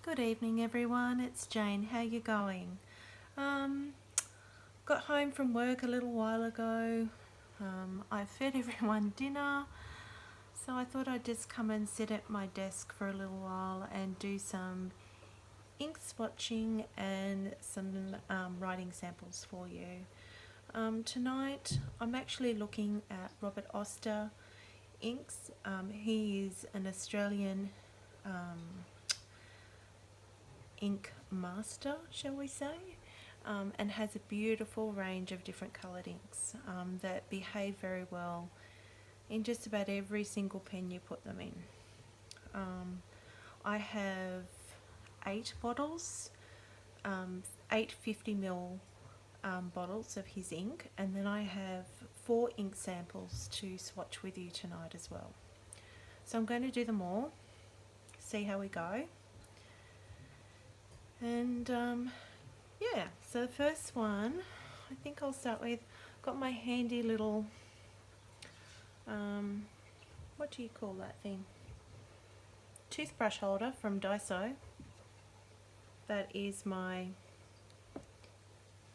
Good evening everyone, it's Jane. How you going? Um, Got home from work a little while ago. I fed everyone dinner, so I thought I'd just come and sit at my desk for a little while and do some ink swatching and some writing samples for you. Tonight I'm actually looking at Robert Oster inks. He is an Australian ink master, shall we say, and has a beautiful range of different coloured inks that behave very well in just about every single pen you put them in. I have 8 bottles, 8 50 ml bottles of his ink, and then I have 4 ink samples to swatch with you tonight as well. So I'm going to do them all, see how we go. And yeah, so the first one, I think I'll start with, got my handy little, what do you call that thing? Toothbrush holder from Daiso. That is my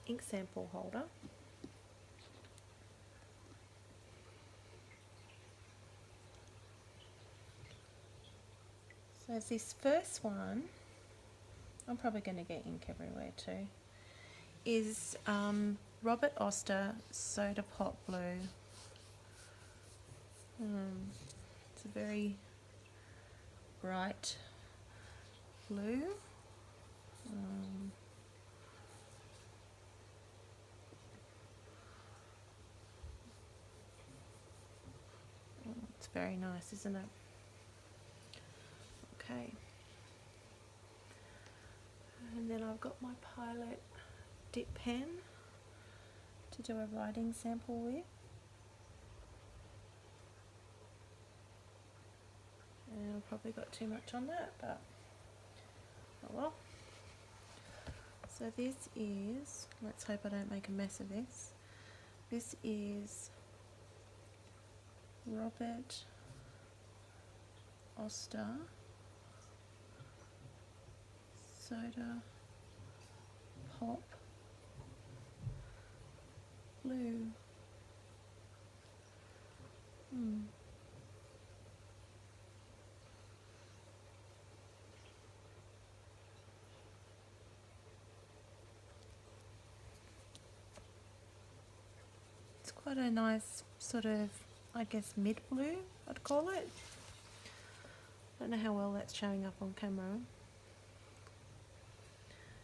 ink sample holder. So this first one, I'm probably going to get ink everywhere too, is Robert Oster Soda Pop Blue. It's a very bright blue. It's very nice, isn't it? Okay. And then I've got my Pilot dip pen to do a writing sample with. And I've probably got too much on that, but oh well. So this is, let's hope I don't make a mess of this. This is Robert Oster Soda Pop Blue. It's quite a nice sort of, I guess, mid blue, I'd call it. Don't know how well that's showing up on camera.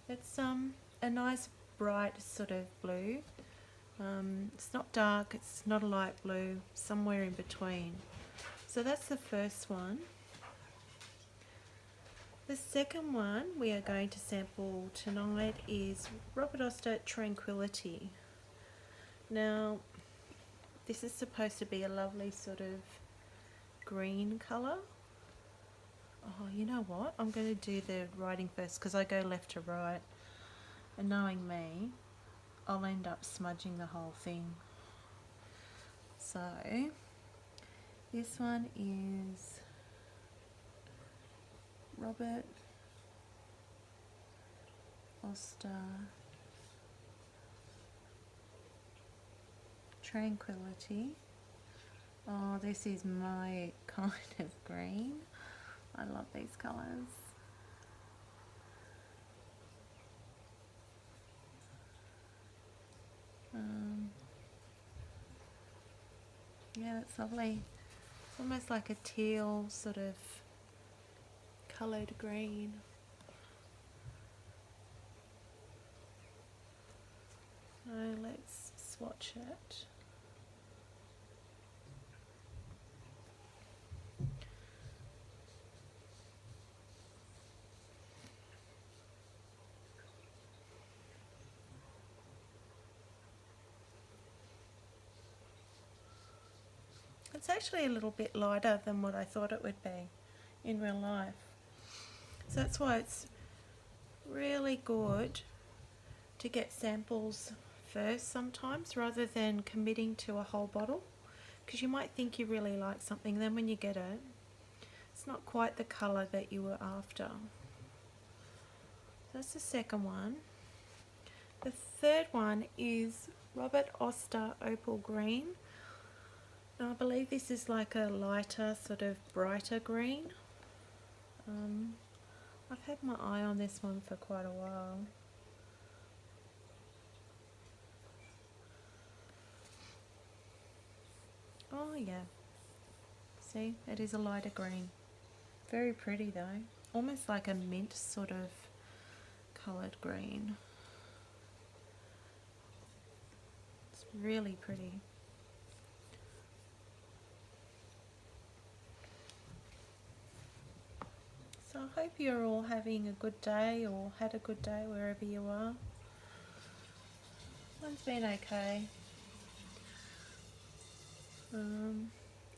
It's a nice bright sort of blue. It's not dark, it's not a light blue, somewhere in between. So that's the first one. The second one we are going to sample tonight is Robert Oster Tranquility. Now, this is supposed to be a lovely sort of green colour. Oh, you know what? I'm going to do the writing first because I go left to right. And knowing me, I'll end up smudging the whole thing. So, this one is Robert Oster Tranquility. Oh, this is my kind of green. I love these colours. Yeah, it's lovely. It's almost like a teal sort of coloured green. So let's swatch it. It's actually a little bit lighter than what I thought it would be in real life. So that's why it's really good to get samples first sometimes rather than committing to a whole bottle, because you might think you really like something, then when you get it, it's not quite the colour that you were after. That's the second one. The third one is Robert Oster Opal Green. Now I believe this is like a lighter, sort of brighter green. I've had my eye on this one for quite a while. Oh yeah, see, it is a lighter green. Very pretty though, almost like a mint sort of coloured green. It's really pretty. So I hope you're all having a good day, or had a good day wherever you are. Mine's been okay.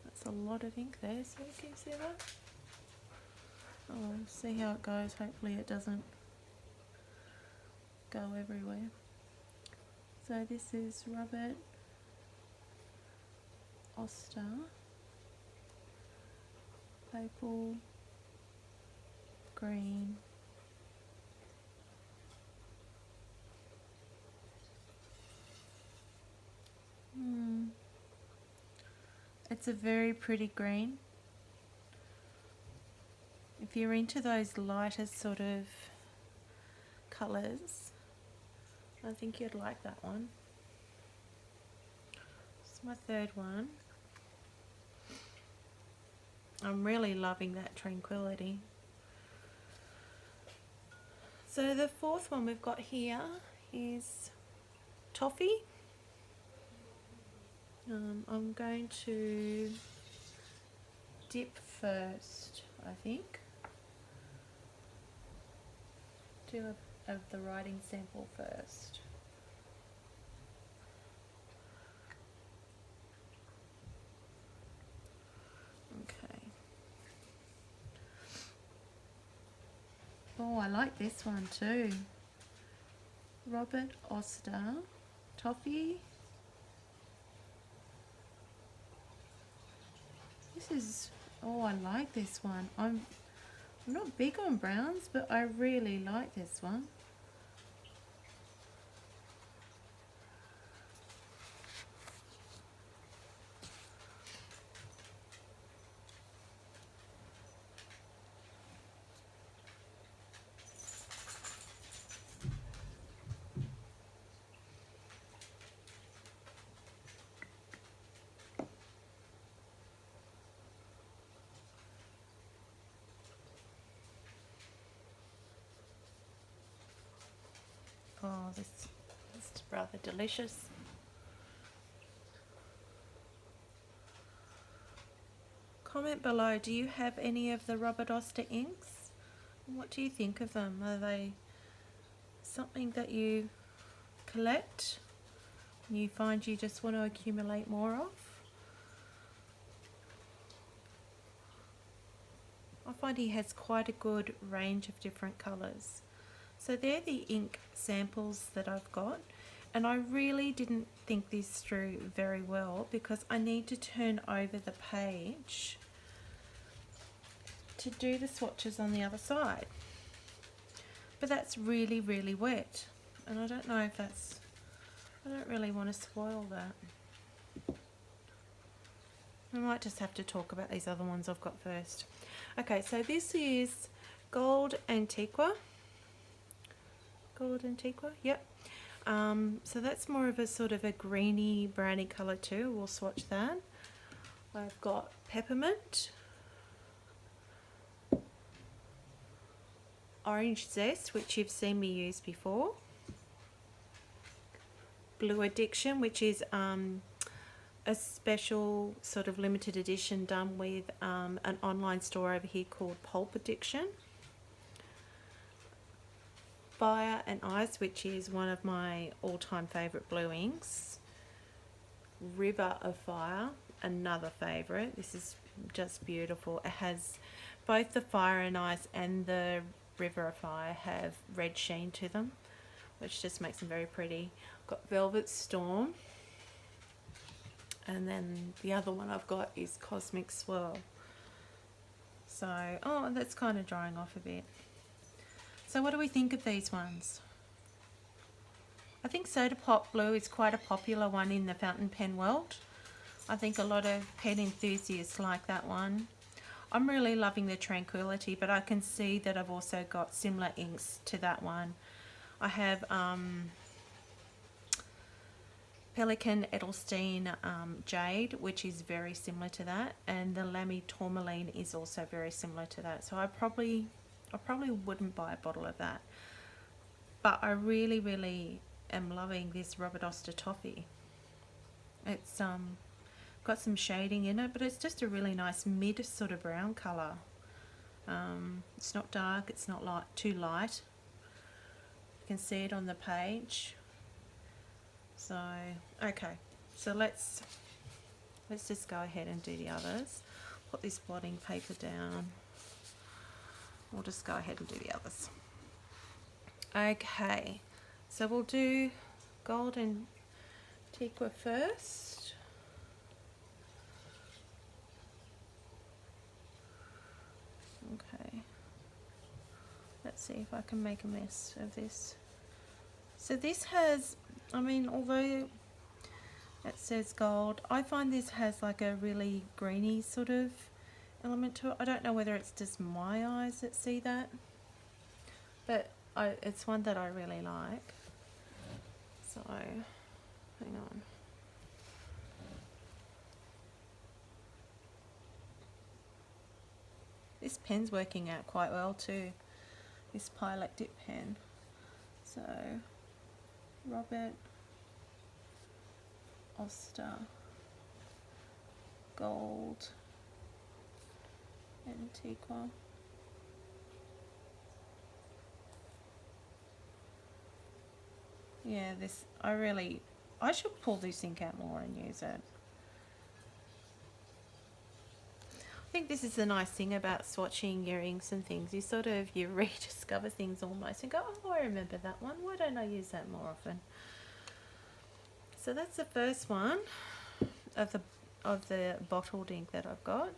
That's a lot of ink there, so can you see that? Oh, we'll see how it goes. Hopefully it doesn't go everywhere. So this is Robert Oster Opal Green. It's a very pretty green. If you're into those lighter sort of colours, I think you'd like that one. It's my third one. I'm really loving that Tranquility. So the fourth one we've got here is Toffee. I'm going to dip first, I think. Do the writing sample first. Okay. Oh, I like this one too. Robert Oster Toffee. This is, oh, I like this one. I'm not big on browns, but I really like this one. Oh, this is rather delicious. Comment below, do you have any of the Robert Oster inks? What do you think of them? Are they something that you collect and you find you just want to accumulate more of? I find he has quite a good range of different colours. So they're the ink samples that I've got, and I really didn't think this through very well because I need to turn over the page to do the swatches on the other side. But that's really, really wet, and I don't know if that's, I don't really want to spoil that. I might just have to talk about these other ones I've got first. Okay, so this is Gold Antiqua. Gold Antiqua, yep. So that's more of a sort of a greeny, browny colour too. We'll swatch that. I've got Peppermint, Orange Zest, which you've seen me use before, Blue Addiction, which is a special sort of limited edition done with an online store over here called Pulp Addiction, Fire and Ice, which is one of my all-time favourite blue inks, River of Fire, another favourite. This is just beautiful. It has both the Fire and Ice and the River of Fire have red sheen to them, which just makes them very pretty. I've got Velvet Storm, and then the other one I've got is Cosmic Swirl. So, oh, that's kind of drying off a bit. So what do we think of these ones? I think Soda Pop Blue is quite a popular one in the fountain pen world. I think a lot of pen enthusiasts like that one. I'm really loving the Tranquility, but I can see that I've also got similar inks to that one. I have Pelikan Edelstein Jade, which is very similar to that, and the Lamy Tourmaline is also very similar to that. So I probably wouldn't buy a bottle of that. But I really am loving this Robert Oster Toffee. It's got some shading in it, but it's just a really nice mid sort of brown colour. It's not dark, it's not light, too light. You can see it on the page. So okay, so let's just go ahead and do the others. Put this blotting paper down. We'll just go ahead and do the others. Okay, so we'll do Gold Antiqua first. Okay, let's see if I can make a mess of this. So this has, I mean, although it says gold, I find this has like a really greeny sort of element to it. I don't know whether it's just my eyes that see that, but it's one that I really like. So, hang on. This pen's working out quite well too, this Pilot Dip pen. So, Robert Oster Gold Antiqua. Yeah, this, I should pull this ink out more and use it. I think this is the nice thing about swatching your inks and things. You rediscover things almost and go, oh, I remember that one. Why don't I use that more often? So that's the first one of the bottled ink that I've got.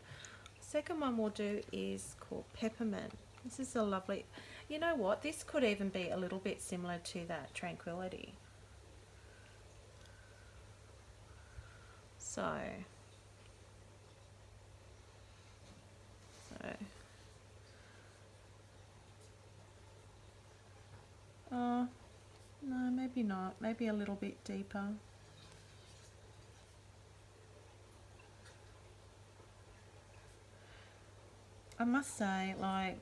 Second one we'll do is called Peppermint. This is a lovely, you know what, this could even be a little bit similar to that Tranquility. So no, maybe not, maybe a little bit deeper. I must say, like,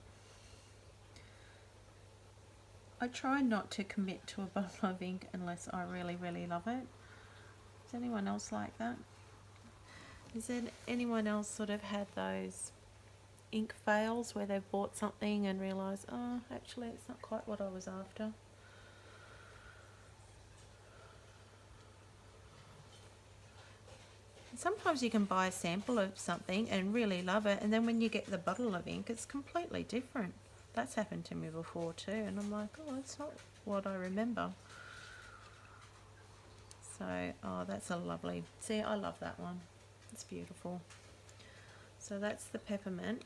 I try not to commit to a bottle of ink unless I really love it. Is anyone else like that? Has anyone else sort of had those ink fails where they've bought something and realised, oh, actually it's not quite what I was after? Sometimes you can buy a sample of something and really love it, and then when you get the bottle of ink, it's completely different. That's happened to me before too, and I'm like, oh, it's not what I remember. So, oh, that's a lovely, see, I love that one. It's beautiful. So that's the Peppermint.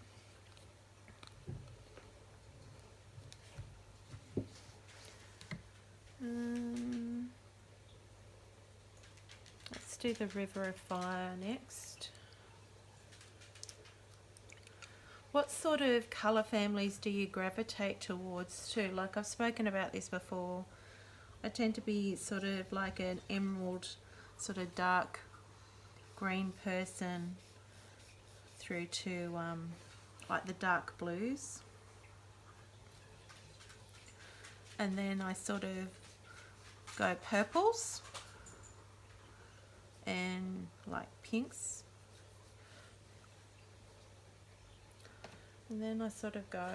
Let's do the River of Fire next. What sort of colour families do you gravitate towards too? Like, I've spoken about this before. I tend to be sort of like an emerald, sort of dark green person through to like the dark blues. And then I sort of go purples and like pinks. And then I sort of go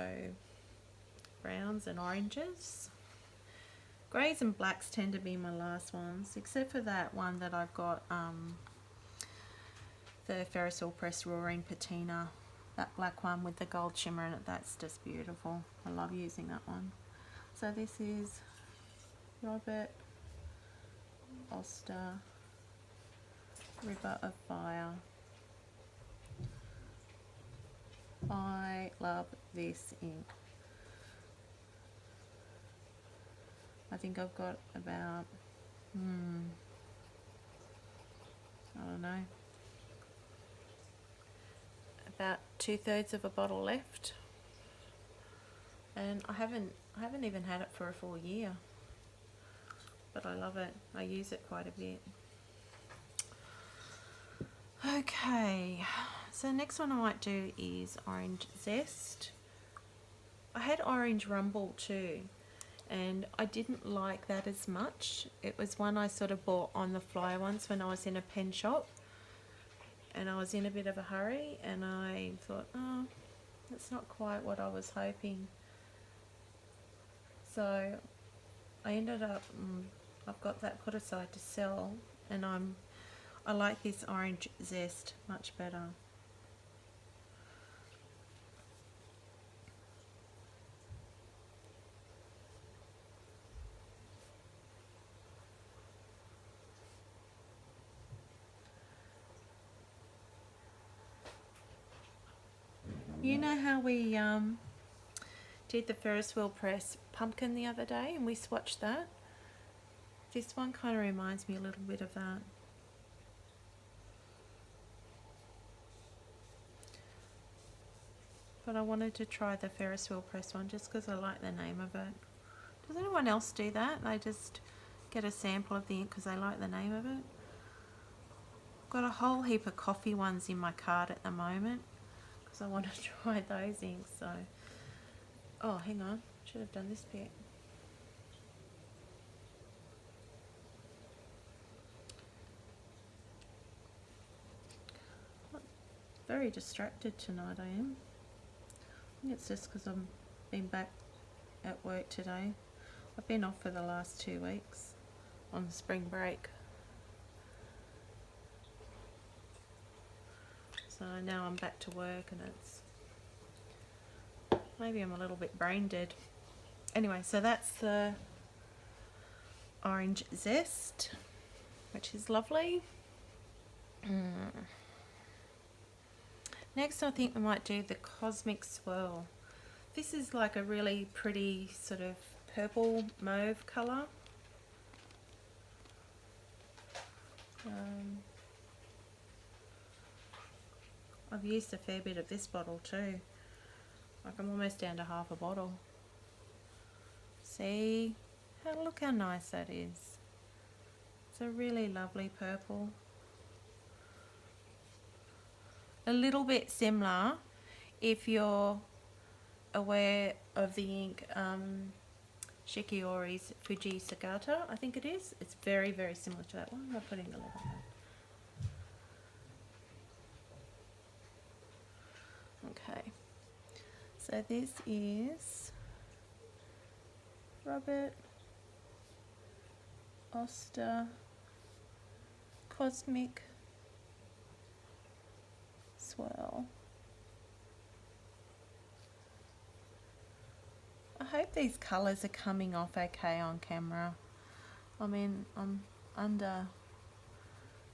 browns and oranges. Greys and blacks tend to be my last ones, except for that one that I've got, the Ferris Wheel Press Roaring Patina, that black one with the gold shimmer in it. That's just beautiful. I love using that one. So this is Robert Oster River of Fire. I love this ink. think I've got about, I don't know, about 2/3 of a bottle left, and I haven't even had it for a full year, but I love it. I use it quite a bit. Okay, so next one I might do is Orange Zest. I had Orange Rumble too, and I didn't like that as much. It was one I sort of bought on the fly once when I was in a pen shop, and I was in a bit of a hurry, and I thought, oh, that's not quite what I was hoping. So I ended up, I've got that put aside to sell, and I like this Orange Zest much better. You know how we did the Ferris wheel press pumpkin the other day and we swatched that? This one kind of reminds me a little bit of that. But I wanted to try the Ferris wheel press one just because I like the name of it. Does anyone else do that? They just get a sample of the ink because they like the name of it? I've got a whole heap of coffee ones in my cart at the moment because I want to try those inks. So, oh, hang on, should have done this bit. Very distracted tonight I am. I think it's just because I've been back at work today. I've been off for the last 2 weeks on spring break. So now I'm back to work and it's, maybe I'm a little bit brain dead. Anyway, so that's the Orange Zest, which is lovely. Next I think we might do the Cosmic Swirl. This is like a really pretty sort of purple mauve colour. I've used a fair bit of this bottle too. Like I'm almost down to half a bottle. See? Look how nice that is. It's a really lovely purple. A little bit similar if you're aware of the ink Shikiori's Fuji Sagata, I think it is. It's very, very similar to that one. I'm putting a little bit. Okay, so this is Robert Oster Cosmic Swirl. I hope these colours are coming off okay on camera. I mean, I'm under,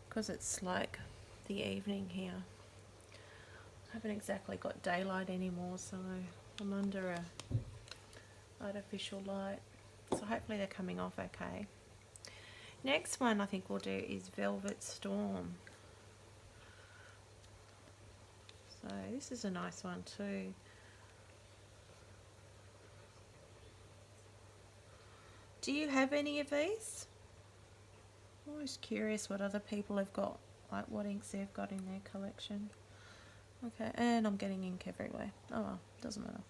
because it's like the evening here. I haven't exactly got daylight anymore, so I'm under a artificial light. So hopefully they're coming off okay. Next one I think we'll do is Velvet Storm. So this is a nice one too. Do you have any of these? I'm always curious what other people have got, like what inks they've got in their collection. Okay, and I'm getting ink everywhere. Oh well, doesn't matter.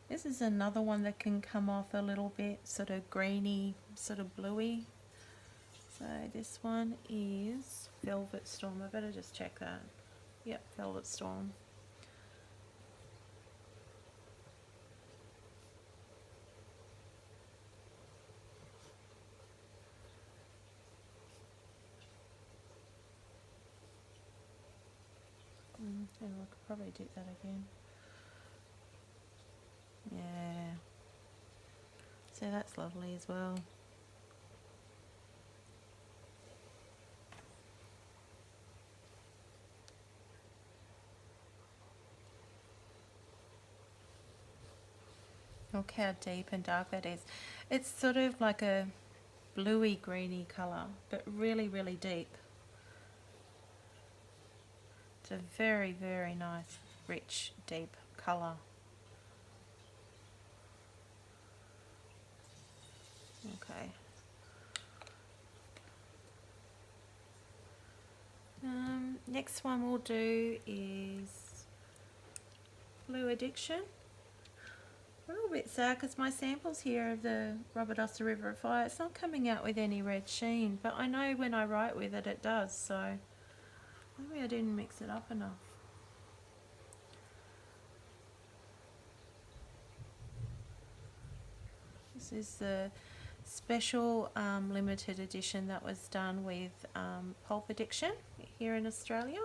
This is another one that can come off a little bit sort of greeny, sort of bluey. So this one is Velvet Storm. I better just check that. Yep, Velvet Storm. And I could probably do that again. Yeah. So that's lovely as well. Look how deep and dark that is. It's sort of like a bluey greeny colour, but really, really deep. It's a very, very nice, rich, deep colour. Okay. Next one we'll do is Pulp Addiction. I'm a little bit sad because my samples here of the Oster River of Fire, it's not coming out with any red sheen, but I know when I write with it, it does, so maybe I didn't mix it up enough. This is the special limited edition that was done with Pulp Addiction here in Australia.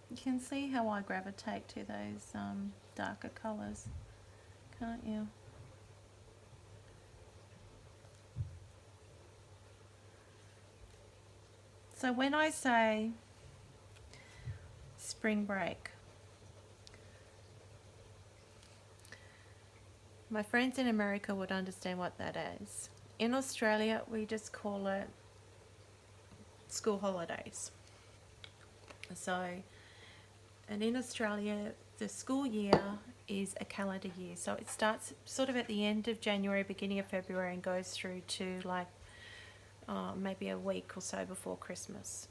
You can see how I gravitate to those darker colours, can't you? So when I say spring break, my friends in America would understand what that is. In Australia, we just call it school holidays. So, and in Australia, the school year is a calendar year. So it starts sort of at the end of January, beginning of February, and goes through to like maybe a week or so before Christmas.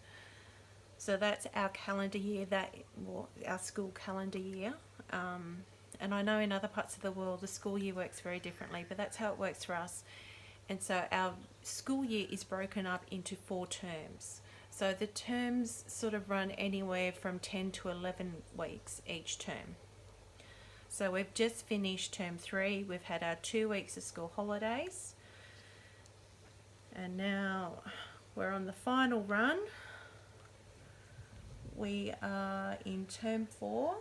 So that's our calendar year, our school calendar year. And I know in other parts of the world the school year works very differently, but that's how it works for us. And so our school year is broken up into 4 terms. So the terms sort of run anywhere from 10 to 11 weeks each term. So we've just finished term 3. We've had our 2 weeks of school holidays. And now we're on the final run. We are in term 4.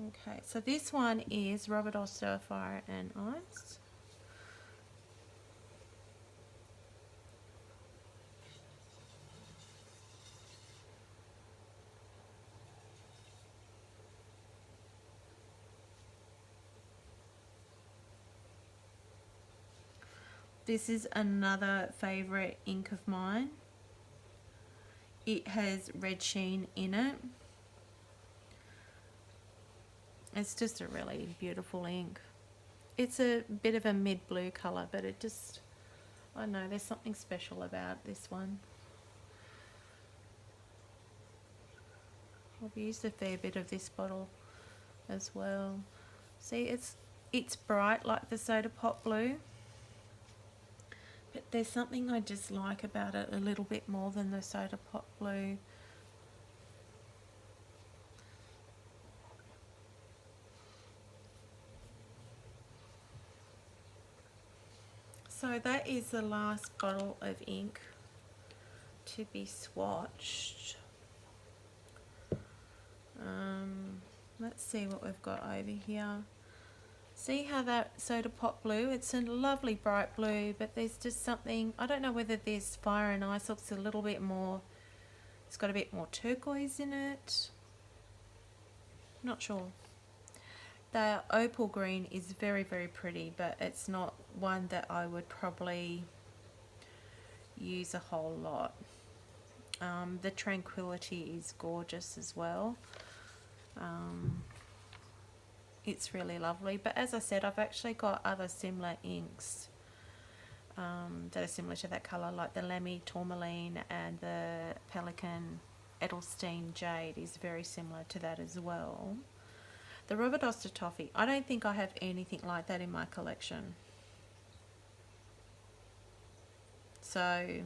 Okay, so this one is Oster, Fire and Ice. This is another favourite ink of mine. It has red sheen in it. It's just a really beautiful ink. It's a bit of a mid-blue colour, but it just, I don't know, there's something special about this one. I've used a fair bit of this bottle as well. See, it's bright like the Soda Pop Blue, but there's something I just like about it a little bit more than the Soda Pop Blue. So that is the last bottle of ink to be swatched. Let's see what we've got over here. See how that Soda Pop Blue, it's a lovely bright blue, but there's just something, I don't know whether this Fire and Ice looks a little bit more, it's got a bit more turquoise in it. Not sure. The Opal green is very, very pretty, but it's not one that I would probably use a whole lot. The Tranquility is gorgeous as well. It's really lovely, but as I said, I've actually got other similar inks that are similar to that colour, like the Lemmy Tourmaline and the Pelican Edelstein Jade is very similar to that as well. The Oster Toffee, I don't think I have anything like that in my collection. So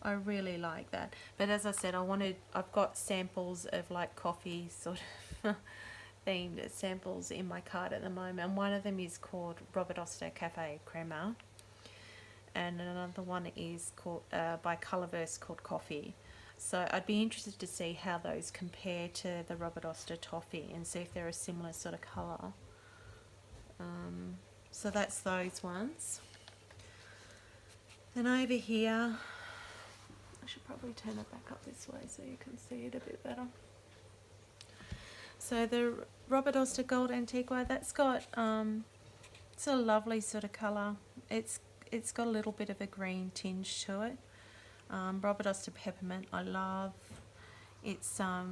I really like that. But as I said, I've got samples of like coffee sort of themed samples in my cart at the moment. One of them is called Robert Oster Cafe Crema, and another one is called by Colourverse called Coffee. So I'd be interested to see how those compare to the Robert Oster Toffee and see if they're a similar sort of colour. So that's those ones. Then over here, I should probably turn it back up this way so you can see it a bit better. So the Robert Oster Gold Antiqua, that's got it's a lovely sort of colour. It's got a little bit of a green tinge to it. Robert Oster Peppermint I love. It's a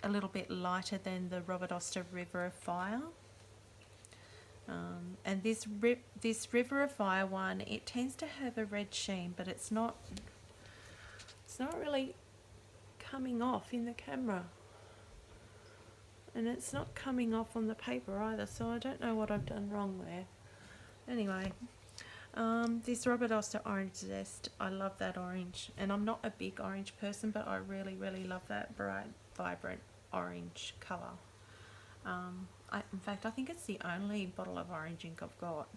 little bit lighter than the Robert Oster River of Fire. And this River of Fire one, it tends to have a red sheen, but it's not really coming off in the camera, and it's not coming off on the paper either, so I don't know what I've done wrong there. Anyway, this Robert Oster Orange Zest, I love that orange, and I'm not a big orange person, but I really love that bright, vibrant orange colour. In fact, I think it's the only bottle of orange ink I've got.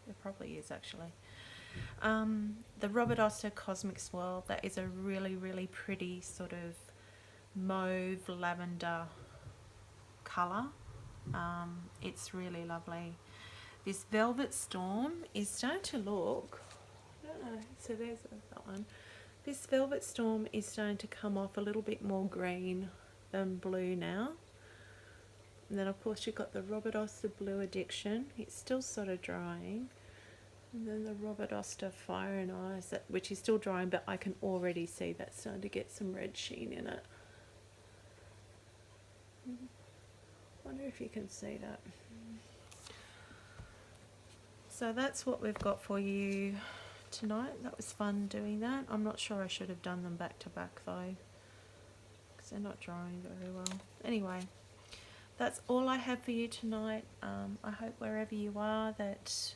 It probably is, actually. The Robert Oster Cosmic Swirl, that is a really pretty sort of mauve lavender colour. It's really lovely. This Velvet Storm is starting to look, I don't know, so there's that one. This Velvet Storm is starting to come off a little bit more green than blue now. And then of course you've got the Robert Oster Blue Addiction. It's still sort of drying. And then the Robert Oster Fire and Ice, which is still drying, but I can already see that's starting to get some red sheen in it. Wonder if you can see that. So that's what we've got for you tonight. That was fun doing that. I'm not sure I should have done them back to back though, because they're not drying very well. Anyway, that's all I have for you tonight. I hope wherever you are that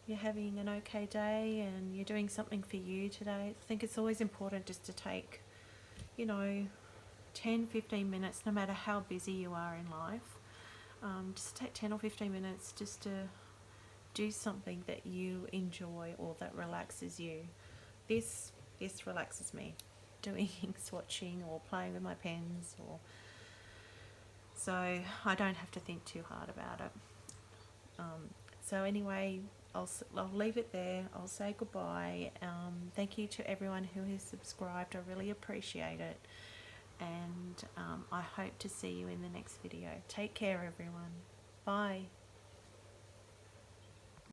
you're having an okay day and you're doing something for you today. I think it's always important just to take, 10-15 minutes, no matter how busy you are in life. Just take 10 or 15 minutes just to do something that you enjoy or that relaxes you. This relaxes me, doing swatching or playing with my pens, or so I don't have to think too hard about it. So anyway, I'll leave it there. I'll say goodbye. Thank you to everyone who has subscribed. I really appreciate it. And I hope to see you in the next video. Take care, everyone. Bye.